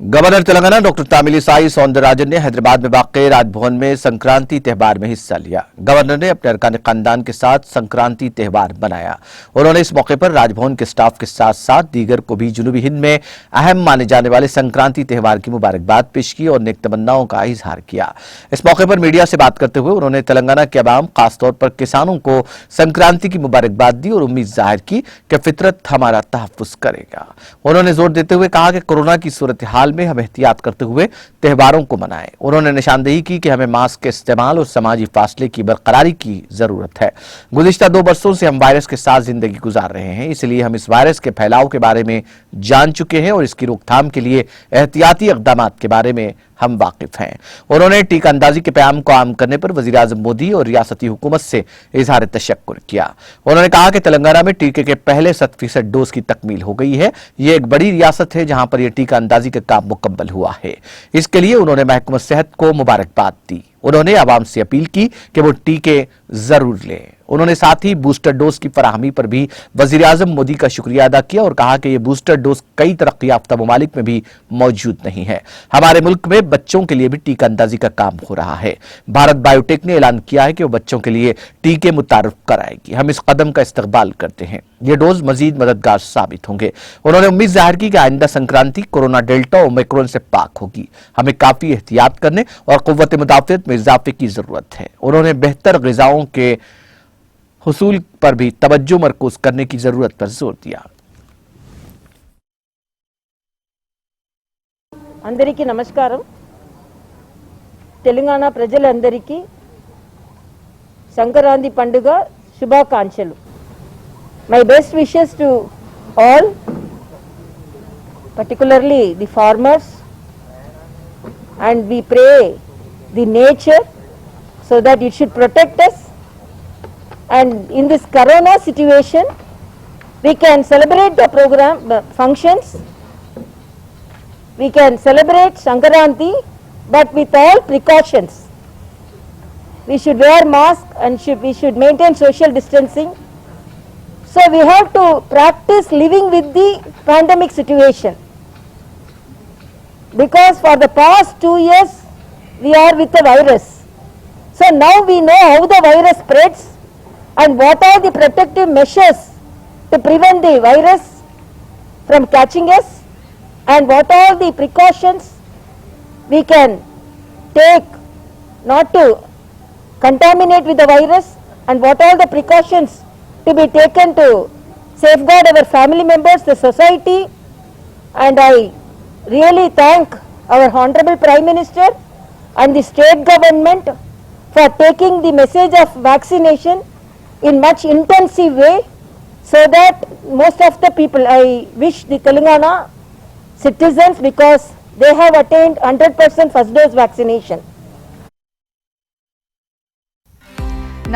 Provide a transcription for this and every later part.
Governor Telangana doctor Tamilisai Soundararajan ने हैदराबाद में वाक़े राजभवन में संक्रांति त्यौहार में हिस्सा लिया। गवर्नर ने अपने अरकान खानदान के साथ संक्रांति त्यौहार मनाया। उन्होंने इस मौके पर राजभवन के स्टाफ के साथ साथ दीगर को भी जुनूबी हिंद में अहम माने जाने वाले संक्रांति त्यौहार की मुबारकबाद पेश की और नेक तमन्नाओं का इजहार किया। इस मौके पर मीडिया से बात करते हुए उन्होंने तेलंगाना के अवाम, खासतौर पर किसानों को संक्रांति की मुबारकबाद दी और उम्मीद जाहिर की कि फितरत हमारा तहफ़्फ़ुज़ करेगा। उन्होंने जोर देते हुए कहा कि कोरोना की सूरत हाल में हम एहतियात करते हुए त्योहारों को मनाएं। उन्होंने निशानदेही की कि हमें मास्क के इस्तेमाल और समाजी फासले की बरकरारी की जरूरत है। गुज़िश्ता 2 बरसों से हम वायरस के साथ जिंदगी गुजार रहे हैं, इसलिए हम इस वायरस के फैलाव के बारे में जान चुके हैं और इसकी रोकथाम के लिए एहतियाती इक़दामात के बारे में हम वाकिफ हैं। उन्होंने टीका अंदाजी के प्याम को आम करने पर वज़ीर आज़म मोदी और रियासती हुकूमत से इजहार तशक्कुर किया। उन्होंने कहा कि तेलंगाना में टीके के पहले 100% डोज की तकमील हो गई है। ये एक बड़ी रियासत है जहां पर यह टीका अंदाजी का काम मुकम्मल हुआ है। इसके लिए उन्होंने महकमा सेहत को मुबारकबाद दी। उन्होंने आवाम से अपील की कि वो टीके जरूर लें। उन्होंने साथ ही बूस्टर डोज की फराहमी पर भी वज़ीर आज़म मोदी का शुक्रिया अदा किया और कहा कि ये बूस्टर डोज कई तरक्की याफ्ता ममालिक में भी मौजूद नहीं है। हमारे मुल्क में बच्चों के लिए भी टीका अंदाजी का काम हो रहा है। भारत बायोटेक ने ऐलान किया है कि वो बच्चों के लिए टीके मुतारफ कराएगी। हम इस कदम का इस्तकबाल करते हैं। ये डोज मजीद मददगार साबित होंगे। उन्होंने उम्मीद जाहिर की कि आइंदा संक्रांति कोरोना डेल्टा और ओमिक्रॉन से पाक होगी। हमें काफी एहतियात करने और कुव्वत मुदाफ़अत में इजाफे की जरूरत है। उन्होंने बेहतर ग़िज़ाओं के हुसूल पर भी तवज्जो मरकूज करने की जरूरत पर जोर दिया। అందరికీ నమస్కారం। తెలంగాణ ప్రజలందరికీ సంక్రాంతి పండుగ శుభాకాంక్షలు। My best wishes to all, particularly the farmers, and we pray the nature so that it should protect us. And in this corona situation, we can celebrate the functions, we can celebrate Sankaranti, but with all precautions. We should wear mask and we should maintain social distancing. So we have to practice living with the pandemic situation, because for the past 2 years we are with the virus. So now we know how the virus spreads and what are the protective measures to prevent the virus from catching us, and what are the precautions we can take not to contaminate with the virus, and what are the precautions to be taken to safeguard our family members, the society. And I really thank our Honorable Prime Minister and the state government for taking the message of vaccination in much intensive way, so that most of the people, I wish the Telangana citizens, because they have attained 100% first dose vaccination.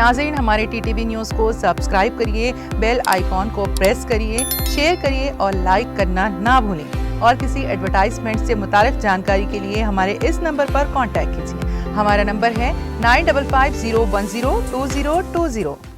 नाज़रीन, हमारे TTV news को subscribe करिए, bell icon को press करिए, share करिए और like करना ना भूलें। और किसी एडवर्टाइजमेंट से मुताल्लिक़ जानकारी के लिए हमारे इस नंबर पर कांटेक्ट कीजिए। हमारा नंबर है 9550102020।